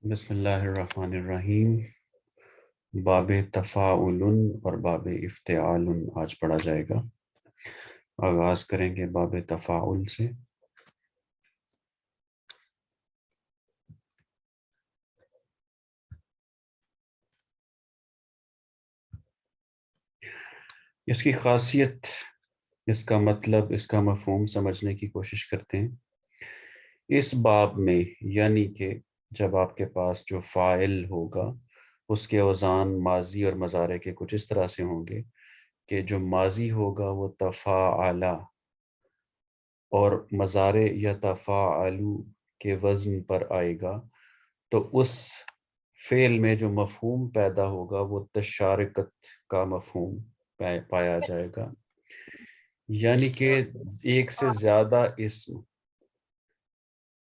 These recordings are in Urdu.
بسم اللہ الرحمن الرحیم۔ باب تفاعل اور باب افتعال آج پڑھا جائے گا۔ آغاز کریں گے باب تفاعل سے۔ اس کی خاصیت، اس کا مطلب، اس کا مفہوم سمجھنے کی کوشش کرتے ہیں۔ اس باب میں یعنی کہ جب آپ کے پاس جو فاعل ہوگا اس کے اوزان ماضی اور مضارع کے کچھ اس طرح سے ہوں گے کہ جو ماضی ہوگا وہ تفاعل اور مضارع یا تفاعلو کے وزن پر آئے گا، تو اس فعل میں جو مفہوم پیدا ہوگا وہ تشارکت کا مفہوم پایا جائے گا، یعنی کہ ایک سے زیادہ اسم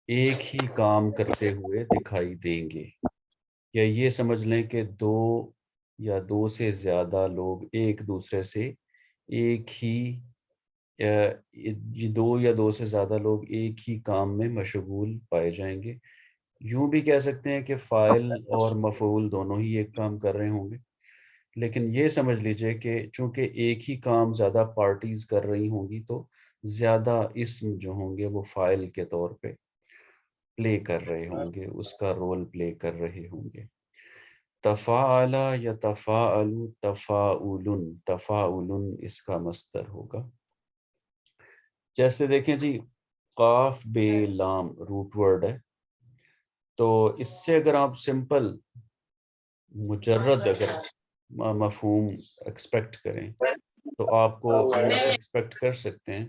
ایک ہی کام کرتے ہوئے دکھائی دیں گے، یا یہ سمجھ لیں کہ دو یا دو سے زیادہ لوگ ایک دوسرے سے ایک ہی یہ دو یا دو سے زیادہ لوگ ایک ہی کام میں مشغول پائے جائیں گے۔ یوں بھی کہہ سکتے ہیں کہ فاعل اور مفعول دونوں ہی ایک کام کر رہے ہوں گے، لیکن یہ سمجھ لیجئے کہ چونکہ ایک ہی کام زیادہ پارٹیز کر رہی ہوں گی تو زیادہ اسم جو ہوں گے وہ فاعل کے طور پہ پلے کر رہے ہوں گے، اس کا رول پلے کر رہے ہوں گے۔ تفاعل یا تفاعل، تفاعل، تفاعل اس کا مصدر ہوگا۔ جیسے دیکھیں جی، قاف بے لام روٹ ورڈ ہے، تو اس سے اگر آپ سمپل مجرد اگر مفہوم ایکسپیکٹ کریں تو آپ کو یہ ایکسپیکٹ کر سکتے ہیں۔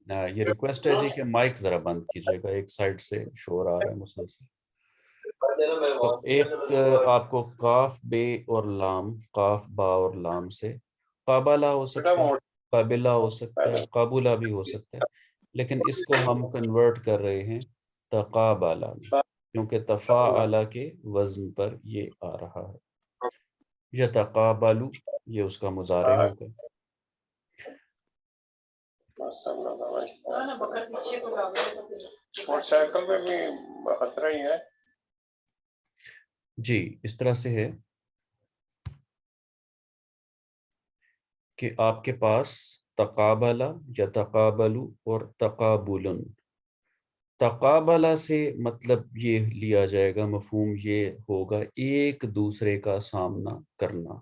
یہ ریکویسٹ ہے جی کہ مائک ذرا بند کیجیے گا، ایک سائڈ سے شور آ رہا ہے مسلسل۔ تو ایک آپ کو قاف بے اور لام، قاف با اور لام سے قابلہ ہو سکتا ہے، قابلہ ہو سکتا ہے، قابلہ بھی ہو سکتا ہے، لیکن اس کو ہم کنورٹ کر رہے ہیں تقابلہ میں، کیونکہ تفاعلہ کے وزن پر یہ آ رہا ہے۔ یتقابلو یہ اس کا مضارع ہوگا۔ سائیکل میں بھی خطرہ ہی ہے جی، اس طرح سے ہے کہ آپ کے پاس تقابلہ یا تقابلو اور تقابلن۔ تقابلہ سے مطلب یہ لیا جائے گا، مفہوم یہ ہوگا ایک دوسرے کا سامنا کرنا،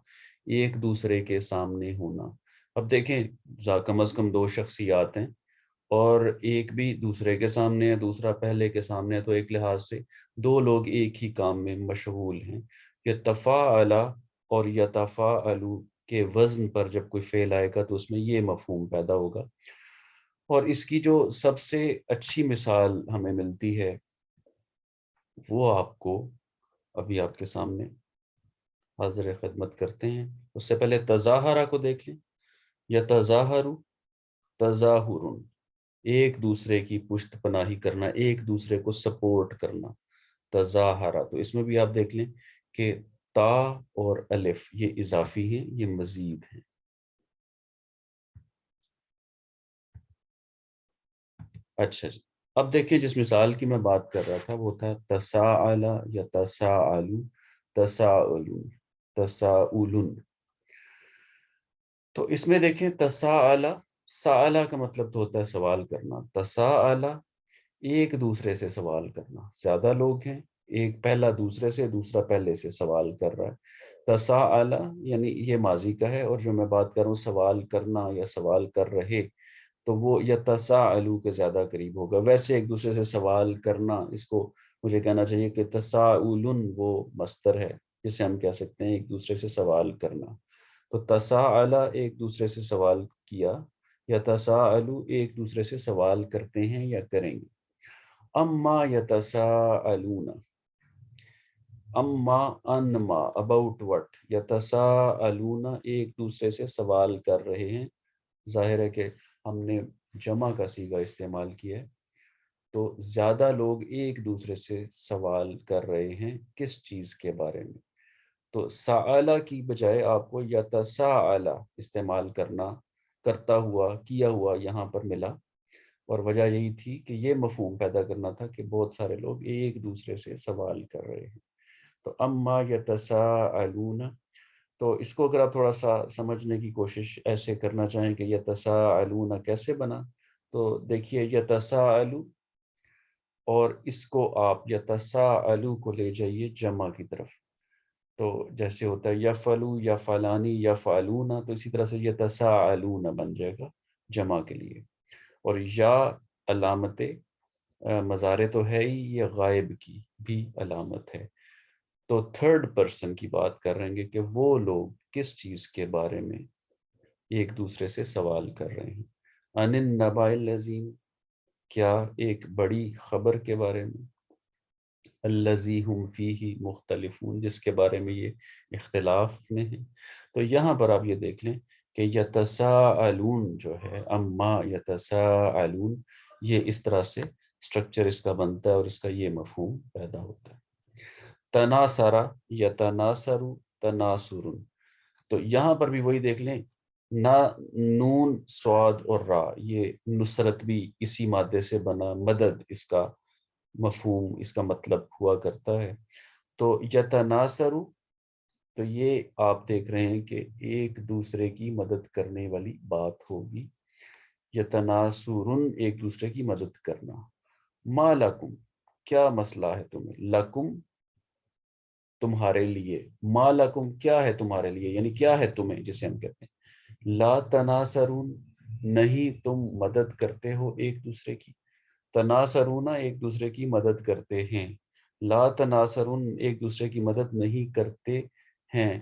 ایک دوسرے کے سامنے ہونا۔ اب دیکھیں، کم از کم دو شخصیات ہیں اور ایک بھی دوسرے کے سامنے ہے، دوسرا پہلے کے سامنے ہے، تو ایک لحاظ سے دو لوگ ایک ہی کام میں مشغول ہیں۔ یتفاعل اور یتفاعلو کے وزن پر جب کوئی فعل آئے گا تو اس میں یہ مفہوم پیدا ہوگا۔ اور اس کی جو سب سے اچھی مثال ہمیں ملتی ہے وہ آپ کو ابھی آپ کے سامنے حاضر خدمت کرتے ہیں۔ اس سے پہلے تظاہرہ کو دیکھ لیں۔ یتظاہر، تظاہر، ایک دوسرے کی پشت پناہی کرنا، ایک دوسرے کو سپورٹ کرنا، تظاہرہ۔ تو اس میں بھی آپ دیکھ لیں کہ تا اور الف یہ اضافی ہیں، یہ مزید ہیں۔ اچھا جی، اب دیکھیں جس مثال کی میں بات کر رہا تھا وہ تھا تساءل یا تساءل، تساءل، تساؤلن۔ تو اس میں دیکھیں تساءل، سأل کا مطلب تو ہوتا ہے سوال کرنا، تساءل ایک دوسرے سے سوال کرنا، زیادہ لوگ ہیں، ایک پہلا دوسرے سے، دوسرا پہلے سے سوال کر رہا ہے۔ تساءل یعنی یہ ماضی کا ہے، اور جو میں بات کر رہا ہوں سوال کرنا یا سوال کر رہے، تو وہ یتساءلو کے زیادہ قریب ہوگا۔ ویسے ایک دوسرے سے سوال کرنا، اس کو مجھے کہنا چاہیے کہ تساؤلن وہ مصدر ہے جسے ہم کہہ سکتے ہیں ایک دوسرے سے سوال کرنا۔ تو تساءل ایک دوسرے سے سوال کیا، یا تساءلو ایک دوسرے سے سوال کرتے ہیں یا کریں گے۔ اما یتساءلون، اما انما اباؤٹ وٹ، یتساءلون ایک دوسرے سے سوال کر رہے ہیں۔ ظاہر ہے کہ ہم نے جمع کا صیغہ استعمال کیا ہے، تو زیادہ لوگ ایک دوسرے سے سوال کر رہے ہیں کس چیز کے بارے میں۔ تو سألہ کی بجائے آپ کو یتساءل استعمال کرتا ہوا، کیا ہوا یہاں پر ملا، اور وجہ یہی تھی کہ یہ مفہوم پیدا کرنا تھا کہ بہت سارے لوگ ایک دوسرے سے سوال کر رہے ہیں۔ تو اما یتساءلون، تو اس کو اگر آپ تھوڑا سا سمجھنے کی کوشش ایسے کرنا چاہیں کہ یتساءلون کیسے بنا، تو دیکھیے یتساءلو، اور اس کو آپ یتساءلو کو لے جائیے جمع کی طرف، تو جیسے ہوتا ہے یفعلو یفعلانی یفعلون، تو اسی طرح سے یتساءلون بن جائے گا جمع کے لیے۔ اور یا علامت مضارع تو ہے ہی، یہ غائب کی بھی علامت ہے، تو تھرڈ پرسن کی بات کر رہے ہیں کہ وہ لوگ کس چیز کے بارے میں ایک دوسرے سے سوال کر رہے ہیں، ان النباء العظیم، کیا ایک بڑی خبر کے بارے میں، الذی ہم فیہ مختلفون، جس کے بارے میں یہ اختلاف میں ہیں۔ تو یہاں پر آپ یہ دیکھ لیں کہ یتساءلون جو ہے، اما یتساءلون، یہ اس طرح سے سٹرکچر اس کا بنتا ہے اور اس کا یہ مفہوم پیدا ہوتا ہے۔ تناصرہ یتناصر تناصر، تو یہاں پر بھی وہی دیکھ لیں، نہ نون صاد اور را، یہ نصرت بھی اسی مادے سے بنا، مدد اس کا مفہوم، اس کا مطلب ہوا کرتا ہے۔ تو یتناصر، تو یہ آپ دیکھ رہے ہیں کہ ایک دوسرے کی مدد کرنے والی بات ہوگی، یتناصرن ایک دوسرے کی مدد کرنا۔ ما لکم، کیا مسئلہ ہے تمہیں، لکم تمہارے لیے، ما لکم کیا ہے تمہارے لیے، یعنی کیا ہے تمہیں، جسے ہم کہتے ہیں لا تناصرون، نہیں تم مدد کرتے ہو ایک دوسرے کی، تناصرون ایک دوسرے کی مدد کرتے ہیں، لا تناصرون ایک دوسرے کی مدد نہیں کرتے ہیں،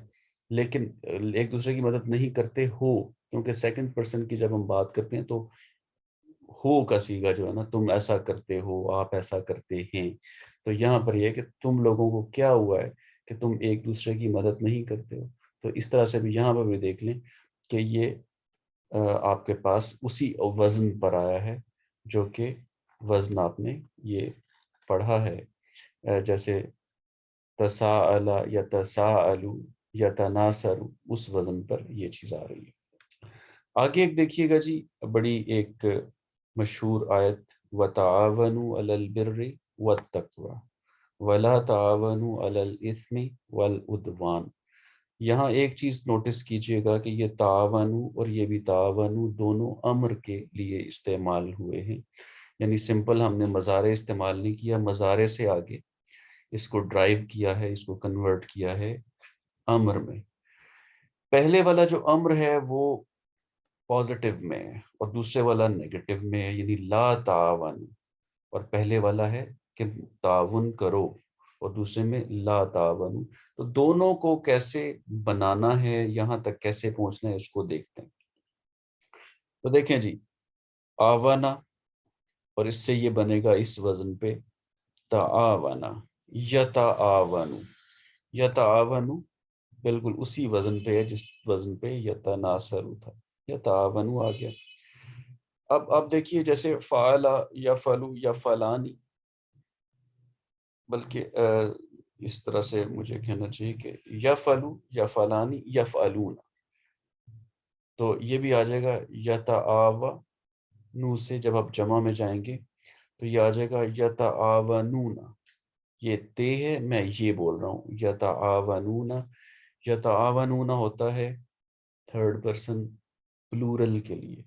لیکن ایک دوسرے کی مدد نہیں کرتے ہو، کیونکہ سیکنڈ پرسن کی جب ہم بات کرتے ہیں تو ہو کا صیغہ جو ہے نا، تم ایسا کرتے ہو، آپ ایسا کرتے ہیں، تو یہاں پر یہ ہے کہ تم لوگوں کو کیا ہوا ہے کہ تم ایک دوسرے کی مدد نہیں کرتے ہو، تو اس طرح سے بھی یہاں پر بھی دیکھ لیں کہ یہ آپ کے پاس اسی وزن پر آیا ہے جو کہ وزن آپ نے یہ پڑھا ہے، جیسے تساءل یتساءل یتناصر، اس وزن پر یہ چیز آ رہی ہے۔ آگے ایک دیکھیے گا جی، بڑی ایک مشہور آیت، وَتَعَاوَنُوا عَلَى الْبِرِّ وَالتَّقْوَى وَلَا تَعَاوَنُوا عَلَى الْإِثْمِ وَالْعُدْوَانِ، یہاں ایک چیز نوٹس کیجئے گا کہ یہ تعاونو اور یہ بھی تعاونو دونوں امر کے لیے استعمال ہوئے ہیں، یعنی سمپل ہم نے مضارع استعمال نہیں کیا، مضارع سے آگے اس کو ڈرائیو کیا ہے، اس کو کنورٹ کیا ہے امر میں۔ پہلے والا جو امر ہے وہ پازیٹیو میں ہے اور دوسرے والا نیگیٹو میں ہے، یعنی لا تعاون، اور پہلے والا ہے کہ تعاون کرو اور دوسرے میں لا تعاون، تو دونوں کو کیسے بنانا ہے، یہاں تک کیسے پہنچنا ہے، اس کو دیکھتے ہیں۔ تو دیکھیں جی، آوانا، اور اس سے یہ بنے گا اس وزن پہ تعاونا، یتعاون، یتعاون بالکل اسی وزن پہ ہے جس وزن پہ یتناصر تھا، یتعاون آ گیا۔ اب آپ دیکھیے جیسے فعل یفعل یفعلانی، بلکہ اس طرح سے مجھے کہنا چاہیے کہ یفعل یفعلانی یفعلون، تو یہ بھی آ جائے گا یتعاونو سے، جب آپ جمع میں جائیں گے تو یہ آ جائے گا یتعاونون، یہ تے ہے، میں یہ بول رہا ہوں یتعاونون، یتعاونون ہوتا ہے تھرڈ پرسن پلورل کے لیے،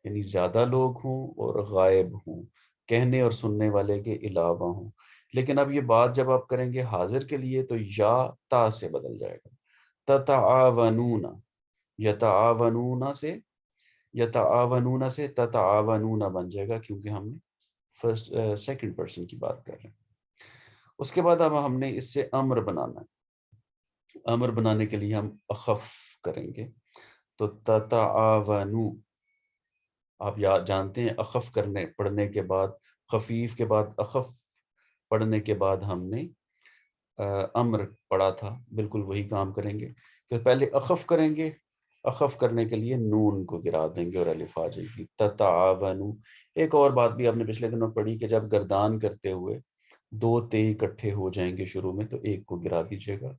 یعنی زیادہ لوگ ہوں اور غائب ہوں، کہنے اور سننے والے کے علاوہ ہوں، لیکن اب یہ بات جب آپ کریں گے حاضر کے لیے تو یا تا سے بدل جائے گا، تتعاونون، یتعاونون سے تتعاونون بن جائے گا، کیونکہ ہم نے سیکنڈ پرسن کی بات کر رہے ہیں۔ اس کے بعد اب ہم نے اس سے امر بنانا ہے، امر بنانے کے لیے ہم اخف کریں گے، تو تتعاونو، آپ یاد جانتے ہیں اخف کرنے پڑھنے کے بعد، خفیف کے بعد اخف پڑھنے کے بعد ہم نے امر پڑھا تھا، بالکل وہی کام کریں گے کہ پہلے اخف کریں گے، اخف کرنے کے لیے نون کو گرا دیں گے اور الف آ جائے گی، تتعاونو۔ ایک اور بات بھی آپ نے پچھلے دنوں پڑھی کہ جب گردان کرتے ہوئے دو تے اکٹھے ہو جائیں گے شروع میں تو ایک کو گرا دیجیے گا،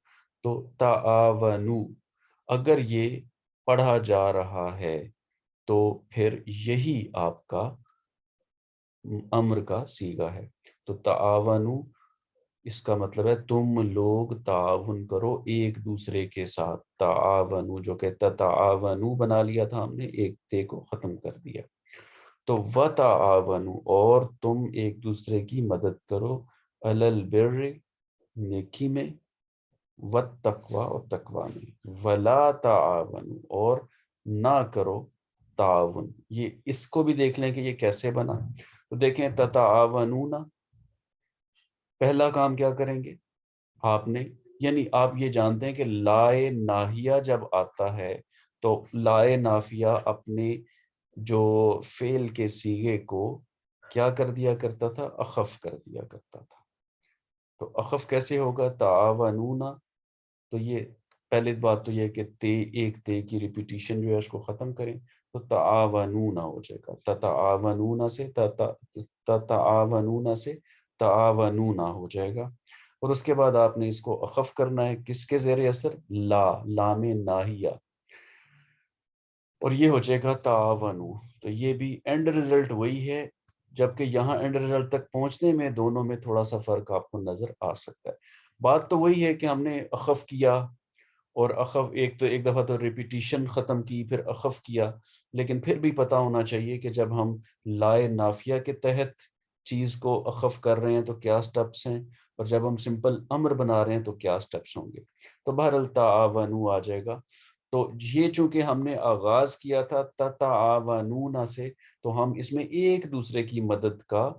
تو تعاونو، اگر یہ پڑھا جا رہا ہے تو پھر یہی آپ کا امر کا صیغہ ہے، تو تعاونو اس کا مطلب ہے تم لوگ تعاون کرو ایک دوسرے کے ساتھ. تعاونو جو کہ تتعاونو بنا لیا تھا ہم نے، ایک تے کو ختم کر دیا. تو وتعاونو اور تم ایک دوسرے کی مدد کرو، علی البر نیکی میں، والتقوی اور تقوی میں، ولا تعاونو اور نہ کرو تعاون. یہ اس کو بھی دیکھ لیں کہ یہ کیسے بنا. تو دیکھیں تتعاونون، پہلا کام کیا کریں گے آپ نے، یعنی آپ یہ جانتے ہیں کہ لائے ناہیہ جب آتا ہے تو لائے نافیہ اپنے جو فعل کے صیغے کو کیا کر دیا کرتا تھا، اخف کر دیا کرتا تھا. تو اخف کیسے ہوگا، تعاونون. تو یہ پہلی بات تو یہ کہ ایک تے کی ریپیٹیشن جو ہے اس کو ختم کریں، تو تعاونون ہو جائے گا. تتعاونون سے تتعاونون سے تعاونون ہو جائے گا. اور اس کے بعد آپ نے اس کو اخف کرنا ہے کس کے زیر اثر، لام ناہیہ، اور یہ ہو جائے گا تعاونو. تو یہ بھی اینڈ رزلٹ وہی ہے، جبکہ یہاں اینڈ رزلٹ تک پہنچنے میں دونوں میں تھوڑا سا فرق آپ کو نظر آ سکتا ہے. بات تو وہی ہے کہ ہم نے اخف کیا، اور اخف ایک دفعہ تو ریپیٹیشن ختم کی، پھر اخف کیا. لیکن پھر بھی پتہ ہونا چاہیے کہ جب ہم لائے نافیہ کے تحت چیز کو اخف کر رہے ہیں تو کیا سٹیپس ہیں، اور جب ہم سمپل امر بنا رہے ہیں تو کیا سٹیپس ہوں گے. تو بہرحال تعاونو آ جائے گا. تو یہ چونکہ ہم نے آغاز کیا تھا تتعاونون سے، تو ہم اس میں ایک دوسرے کی مدد کا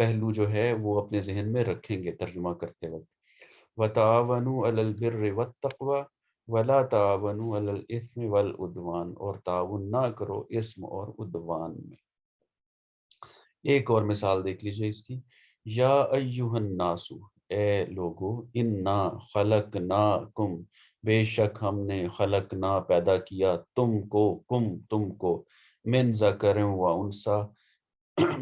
پہلو جو ہے وہ اپنے ذہن میں رکھیں گے ترجمہ کرتے وقت. وَتَعَاوَنُوا عَلَى الْبِرِّ وَالتَّقْوَى وَلَا تَعَاوَنُوا عَلَى الْإِثْمِ وَالْعُدْوَانِ، اور تعاون نہ کرو اسم اور عدوان میں. ایک اور مثال دیکھ لیجئے اس کی. یا ایہا الناس، اے لوگو، انا خلقناکم، بے شک ہم نے خلقنا پیدا کیا تم کو من ذکر و انثی،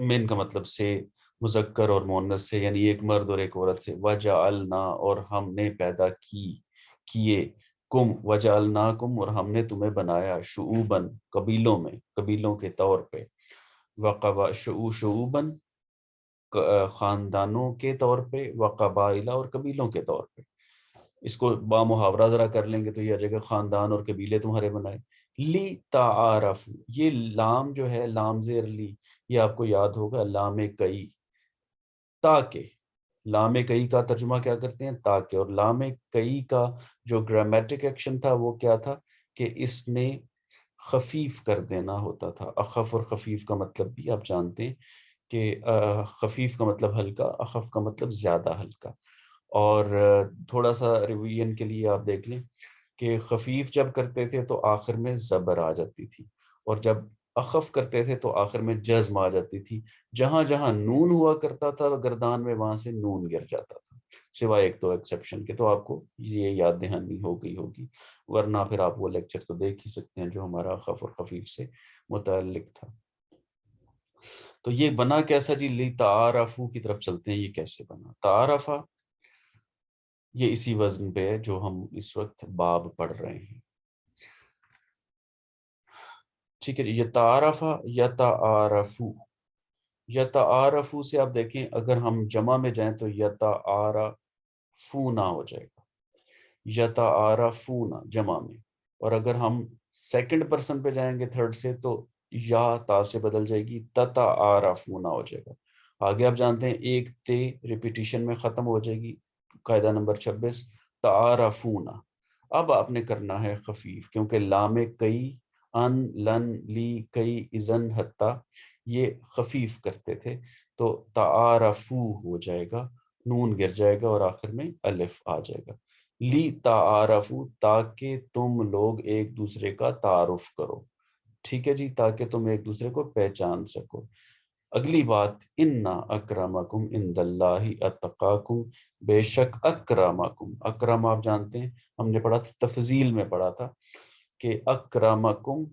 من کا مطلب سے مذکر اور مؤنث سے، یعنی ایک مرد اور ایک عورت سے. وجعلنا اور ہم نے پیدا کیے کم، وجعلناکم اور ہم نے تمہیں بنایا شعوباً قبیلوں میں، قبیلوں کے طور پہ. شعوباً خاندانوں کے طور پہ، وقبائل اور قبیلوں کے طور پہ. اس کو با محاورہ ذرا کر لیں گے تو یہ آ جائے گا خاندان اور قبیلے تمہارے بنائے. لی تعارف، یہ لام جو ہے لام زیر لی، یہ آپ کو یاد ہوگا لام کئی، تاکہ. لام کئی کا ترجمہ کیا کرتے ہیں، تاکہ. اور لام کئی کا جو گرامیٹک ایکشن تھا وہ کیا تھا کہ اس نے خفیف کر دینا ہوتا تھا. اخف اور خفیف کا مطلب بھی آپ جانتے ہیں کہ خفیف کا مطلب ہلکا، اخف کا مطلب زیادہ ہلکا. اور تھوڑا سا ریویژن کے لیے آپ دیکھ لیں کہ خفیف جب کرتے تھے تو آخر میں زبر آ جاتی تھی، اور جب اخف کرتے تھے تو آخر میں جزم آ جاتی تھی. جہاں جہاں نون ہوا کرتا تھا گردان میں وہاں سے نون گر جاتا تھا، سوائے ایک دو ایکسیپشن کے. تو آپ کو یہ یاد دہانی ہو گئی ہوگی، ورنہ پھر آپ وہ لیکچر تو دیکھ ہی سکتے ہیں جو ہمارا اخف اور خفیف سے متعلق تھا. تو یہ بنا کیسا جی، لی تعارفو کی طرف چلتے ہیں. یہ کیسے بنا تعارفہ، یہ اسی وزن پہ ہے جو ہم اس وقت باب پڑھ رہے ہیں. ٹھیک ہے، یتعارفہ یتعارفو. یتعارفو سے آپ دیکھیں اگر ہم جمع میں جائیں تو یتعارفونا ہو جائے گا، یتعارفونا جمع میں. اور اگر ہم سیکنڈ پرسن پہ جائیں گے تھرڈ سے تو یا تا سے بدل جائے گی، تتعارفونا ہو جائے گا. آگے آپ جانتے ہیں ایک تے ریپیٹیشن میں ختم ہو جائے گی، قاعدہ نمبر 26 تعارفونا. اب آپ نے کرنا ہے خفیف، کیونکہ لام کئی، ان، لن، لی، کئی، اذن، حتی یہ خفیف کرتے تھے. تو تعارفو ہو جائے گا، نون گر جائے گا اور آخر میں الف آ جائے گا. لی تعارفو تاکہ تم لوگ ایک دوسرے کا تعارف کرو. ٹھیک ہے جی، تاکہ تم ایک دوسرے کو پہچان سکو. اگلی بات، انا اکرمکم عند اللہ اتقاکم، بے شک اکرمکم. اکرم آپ جانتے ہیں ہم نے پڑھا تھا، تفضیل میں پڑھا تھا کہ اکرمکم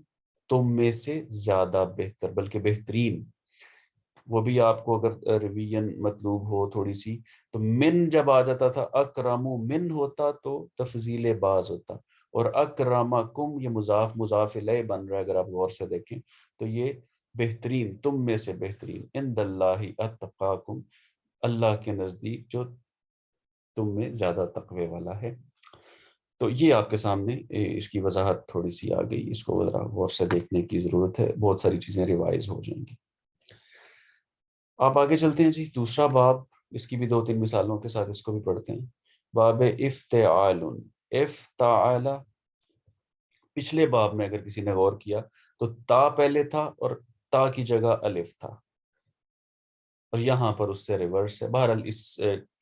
تم میں سے زیادہ بہتر، بلکہ بہترین. وہ بھی آپ کو اگر ریویژن مطلوب ہو تھوڑی سی تو من جب آ جاتا تھا، اکرمو من ہوتا تو تفضیل باز ہوتا، اور اکرمکم یہ مضاف مضاف الیہ بن رہا ہے. اگر آپ غور سے دیکھیں تو یہ بہترین، تم میں سے بہترین، عند اللہ اتقاکم، اللہ کے نزدیک جو تم میں زیادہ تقوی والا ہے۔ تو یہ آپ کے سامنے اس کی وضاحت تھوڑی سی آ گئی، اس کو ذرا غور سے دیکھنے کی ضرورت ہے، بہت ساری چیزیں ریوائز ہو جائیں گی۔ آپ آگے چلتے ہیں جی، دوسرا باب، اس کی بھی 2-3 مثالوں کے ساتھ اس کو بھی پڑھتے ہیں۔ باب افتعال، افتعال، پچھلے باب میں اگر کسی نے غور کیا تو تا پہلے تھا اور تا کی جگہ الف تھا، اور یہاں پر اس سے ریورس ہے۔ بہرحال اس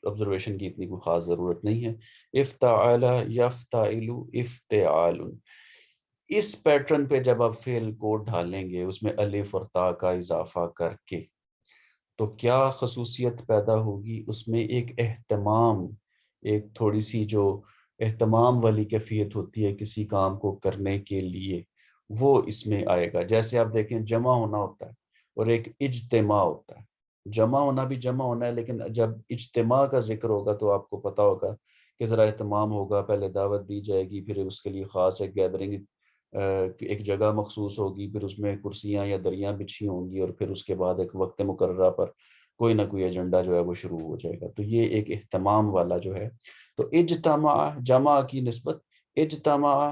آبزرویشن کی اتنی کوئی خاص ضرورت نہیں ہے۔ افتعل یفتعل افتعال، اس پیٹرن پہ جب آپ فعل کو ڈھالیں گے اس میں الف اور تا کا اضافہ کر کے، تو کیا خصوصیت پیدا ہوگی؟ اس میں ایک اہتمام، ایک تھوڑی سی جو اہتمام والی کیفیت ہوتی ہے کسی کام کو کرنے کے لیے، وہ اس میں آئے گا۔ جیسے آپ دیکھیں جمع ہونا ہوتا ہے اور ایک اجتماع ہوتا ہے، جمع ہونا بھی جمع ہونا ہے، لیکن جب اجتماع کا ذکر ہوگا تو آپ کو پتا ہوگا کہ ذرا اہتمام ہوگا، پہلے دعوت دی جائے گی، پھر اس کے لیے خاص ایک گیدرنگ، ایک جگہ مخصوص ہوگی، پھر اس میں کرسیاں یا دریاں بچھی ہوں گی، اور پھر اس کے بعد ایک وقت مقررہ پر کوئی نہ کوئی ایجنڈا جو ہے وہ شروع ہو جائے گا۔ تو یہ ایک اہتمام والا جو ہے، تو اجتماع جمع کی نسبت اجتماع،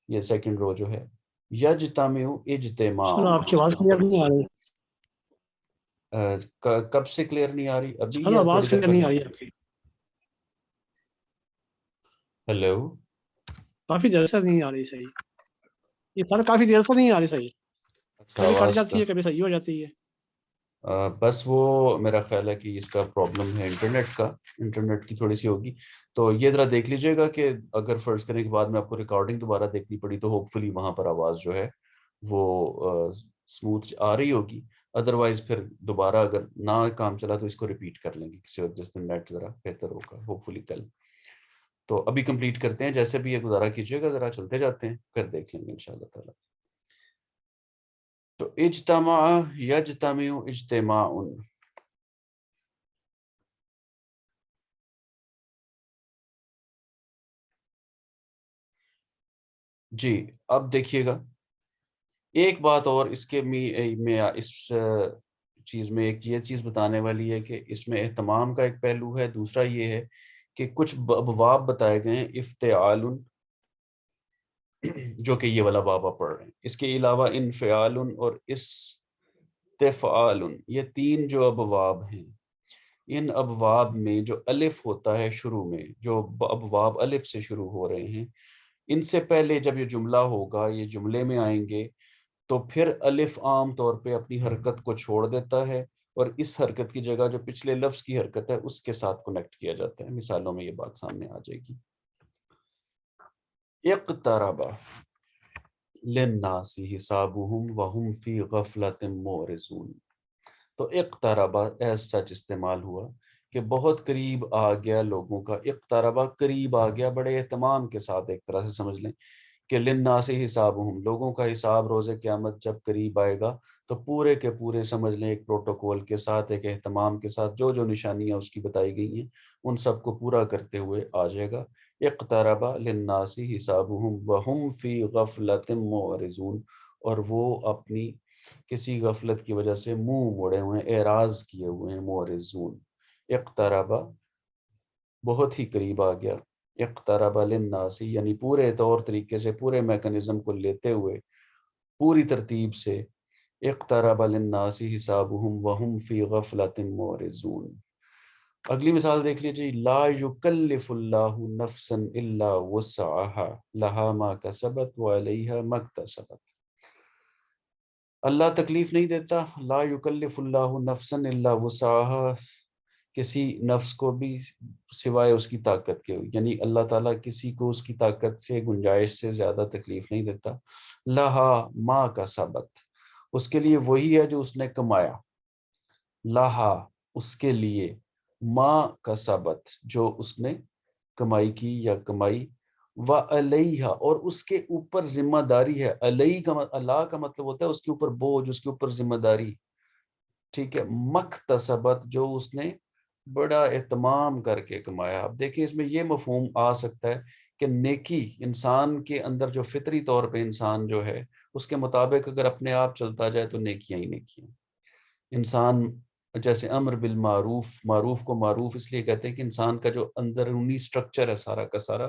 یہ سیکنڈ رو جو ہے، یجتمع اجتماع، سر آپ کی آواز یہاں کلیئر پر نہیں آ رہی، کب سے کلیئر نہیں آ رہی؟ ابھی سر یا آواز تھوڑی دیر کلیئر نہیں پہلے؟ آ رہی آپ کی، ہیلو، کافی دیر سے نہیں آ رہی صحیح، یہ سر کافی دیر سے نہیں آ رہی صحیح، اچھا کبھی کٹ آواز جاتی ہے کبھی صحیح ہو جاتی ہے۔ بس وہ میرا خیال ہے کہ اس کا پرابلم ہے انٹرنیٹ کا، انٹرنیٹ کی تھوڑی سی ہوگی۔ تو یہ ذرا دیکھ لیجئے گا کہ اگر فرض کرنے کے بعد میں آپ کو ریکارڈنگ دوبارہ دیکھنی پڑی تو ہوپ فلی وہاں پر آواز جو ہے وہ سموتھ آ رہی ہوگی، ادروائز پھر دوبارہ اگر نہ کام چلا تو اس کو ریپیٹ کر لیں گے کسی وقت جس دن نیٹ ذرا بہتر ہوگا، ہوپ فلی کل۔ تو ابھی کمپلیٹ کرتے ہیں، جیسے بھی یہ گزارا کیجیے گا، ذرا چلتے جاتے ہیں، پھر دیکھ لیں گے انشاءاللہ تعالی۔ تو اجتماع یجتمع اجتماع، جی اب دیکھیے گا ایک بات اور اس کے میں اس چیز میں ایک یہ چیز بتانے والی ہے کہ اس میں اہتمام کا ایک پہلو ہے، دوسرا یہ ہے کہ کچھ ابواب بتائے گئے ہیں افتعال، جو کہ یہ والا باب آپ پڑھ رہے ہیں، اس کے علاوہ انفعال اور استفعال، یہ 3 جو ابواب ہیں، ان ابواب میں جو الف ہوتا ہے شروع میں، جو ابواب الف سے شروع ہو رہے ہیں، ان سے پہلے جب یہ جملہ ہوگا، یہ جملے میں آئیں گے، تو پھر الف عام طور پہ اپنی حرکت کو چھوڑ دیتا ہے اور اس حرکت کی جگہ جو پچھلے لفظ کی حرکت ہے اس کے ساتھ کنیکٹ کیا جاتا ہے۔ مثالوں میں یہ بات سامنے آ جائے گی۔ اقترب للناس حسابهم وهم فی غفلۃ معرضون، تو اقترب ایز سچ استعمال ہوا کہ بہت قریب آ گیا لوگوں کا، اقتربہ قریب آ گیا، بڑے اہتمام کے ساتھ ایک طرح سے سمجھ لیں کہ للناس حسابهم، لوگوں کا حساب روز قیامت جب قریب آئے گا تو پورے کے پورے سمجھ لیں ایک پروٹوکول کے ساتھ، ایک اہتمام کے ساتھ، جو جو نشانیاں اس کی بتائی گئی ہیں ان سب کو پورا کرتے ہوئے آ جائے گا۔ اقترب للناس حسابهم وهم فی غفلۃ معرضون، اور وہ اپنی کسی غفلت کی وجہ سے منہ موڑے ہوئے ہیں، اعراض کیے ہوئے ہیں، معرضون۔ اقترب بہت ہی قریب آ گیا، اقترب للناس یعنی پورے طور طریقے سے، پورے میکانزم کو لیتے ہوئے، پوری ترتیب سے، اقترب للناس حسابهم وهم فی غفلۃ معرضون۔ اگلی مثال دیکھ لیجیے، لا یکلف اللہ نفسا الا وسعها لها ما کسبت وعلیہا ما اکتسبت، اللہ تکلیف نہیں دیتا، لا یکلف اللہ نفسا الا وسعها، کسی نفس کو بھی سوائے اس کی طاقت کے، یعنی اللہ تعالیٰ کسی کو اس کی طاقت سے، گنجائش سے زیادہ تکلیف نہیں دیتا۔ لہا ما کسبت، اس کے لیے وہی ہے جو اس نے کمایا، لہا اس کے لیے، ما کسبت جو اس نے کمائی کی یا کمائی، وعلیہا اور اس کے اوپر ذمہ داری ہے، علیہ کا اللہ کا مطلب ہوتا ہے اس کے اوپر بوجھ، اس کے اوپر ذمہ داری، ٹھیک ہے، مکتسبت جو اس نے بڑا اہتمام کر کے کمایا۔ اب دیکھیں اس میں یہ مفہوم آ سکتا ہے کہ نیکی انسان کے اندر جو فطری طور پہ انسان جو ہے اس کے مطابق اگر اپنے آپ چلتا جائے تو نیکیاں ہی نیکیاں، انسان جیسے امر بالمعروف، معروف کو معروف اس لیے کہتے ہیں کہ انسان کا جو اندرونی سٹرکچر ہے سارا کا سارا،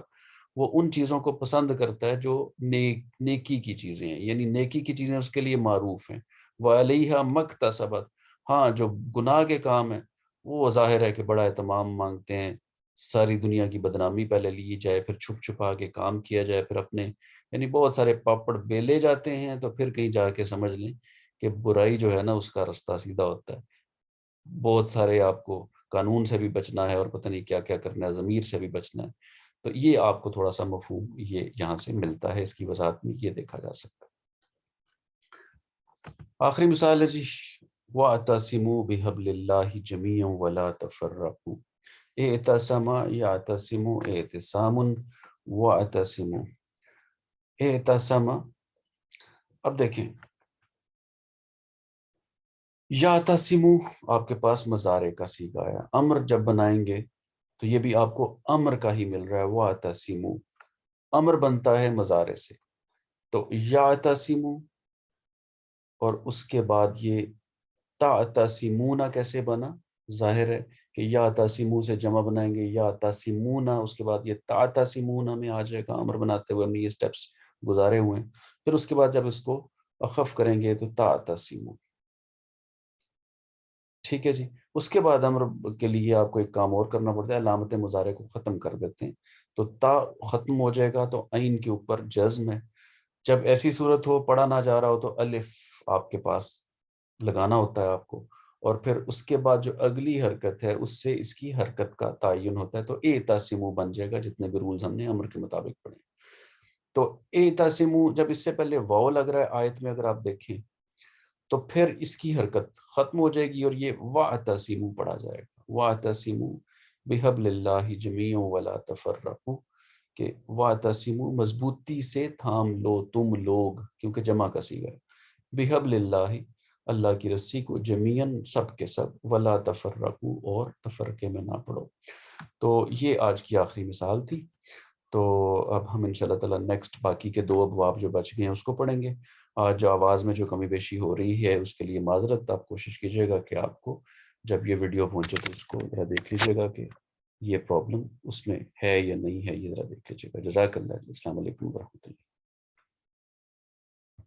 وہ ان چیزوں کو پسند کرتا ہے جو نیکی کی چیزیں ہیں، یعنی نیکی کی چیزیں اس کے لیے معروف ہیں۔ وَعَلَيْهَا مَكْتَسَبَتْ، ہاں جو گناہ کے کام ہیں وہ ظاہر ہے کہ بڑا اہتمام مانگتے ہیں، ساری دنیا کی بدنامی پہلے لی جائے، پھر چھپ چھپا کے کام کیا جائے، پھر اپنے یعنی بہت سارے پاپڑ بیلے جاتے ہیں، تو پھر کہیں جا کے سمجھ لیں کہ برائی جو ہے نا اس کا رستہ سیدھا ہوتا ہے۔ بہت سارے آپ کو قانون سے بھی بچنا ہے اور پتہ نہیں کیا کیا کرنا ہے، ضمیر سے بھی بچنا ہے، تو یہ آپ کو تھوڑا سا مفہوم یہ یہاں سے ملتا ہے، اس کی وضاحت میں یہ دیکھا جا سکتا ہے۔ آخری مثال ہے جی، وَاعْتَصِمُوا بِحَبْلِ اللَّهِ جَمِيعًا وَلَا تَفَرَّقُوا۔ اعتصم یعتصم اعتصام واعتصم، اعتصم، اب دیکھیں یعتصم آپ کے پاس مضارع کا صیغہ ہے، امر جب بنائیں گے تو یہ بھی آپ کو امر کا ہی مل رہا ہے، واعتصم امر بنتا ہے مضارع سے، تو یعتصم اور اس کے بعد یہ تعتصمون کیسے بنا، ظاہر ہے کہ یا تاسمو سے جمع بنائیں گے یا تاسمون، اس کے بعد یہ تعتصمون میں آ جائے گا، امر بناتے ہوئے ہم نے یہ سٹیپس گزارے ہوئے ہیں، پھر اس کے بعد جب اس کو اخف کریں گے تو تعتصمون، ٹھیک ہے جی۔ اس کے بعد امر کے لیے آپ کو ایک کام اور کرنا پڑتا ہے، علامت مضارع کو ختم کر دیتے ہیں، تو تا ختم ہو جائے گا تو عین کے اوپر جزم ہے، جب ایسی صورت ہو پڑھا نہ جا رہا ہو تو الف آپ کے پاس لگانا ہوتا ہے آپ کو، اور پھر اس کے بعد جو اگلی حرکت ہے اس سے اس کی حرکت کا تعین ہوتا ہے، تو اے تاسمو بن جائے گا، جتنے بھی رولز ہم نے امر کے مطابق پڑھے۔ تو اے تاسمو جب اس سے پہلے واو لگ رہا ہے آیت میں، اگر آپ دیکھیں تو پھر اس کی حرکت ختم ہو جائے گی اور یہ واعتصموا پڑھا جائے گا، واعتصموا بحبل اللہ جمیعا ولا تفرقوا، کہ واعتصموا مضبوطی سے تھام لو تم لوگ، کیونکہ جمع کا صیغہ ہے، بحبل اللہ اللہ کی رسی کو، جمیعاً سب کے سب، ولا تفرقوا اور تفرقے میں نہ پڑو۔ تو یہ آج کی آخری مثال تھی، تو اب ہم انشاءاللہ تعالیٰ نیکسٹ باقی کے 2 ابواب جو بچ گئے ہیں اس کو پڑھیں گے۔ آج جو آواز میں جو کمی بیشی ہو رہی ہے اس کے لیے معذرت، آپ کوشش کیجیے گا کہ آپ کو جب یہ ویڈیو پہنچے تو اس کو ذرا دیکھ لیجیے گا کہ یہ پرابلم اس میں ہے یا نہیں ہے، یہ ذرا دیکھ لیجیے گا۔ جزاک اللہ، السلام علیکم ورحمۃ اللہ۔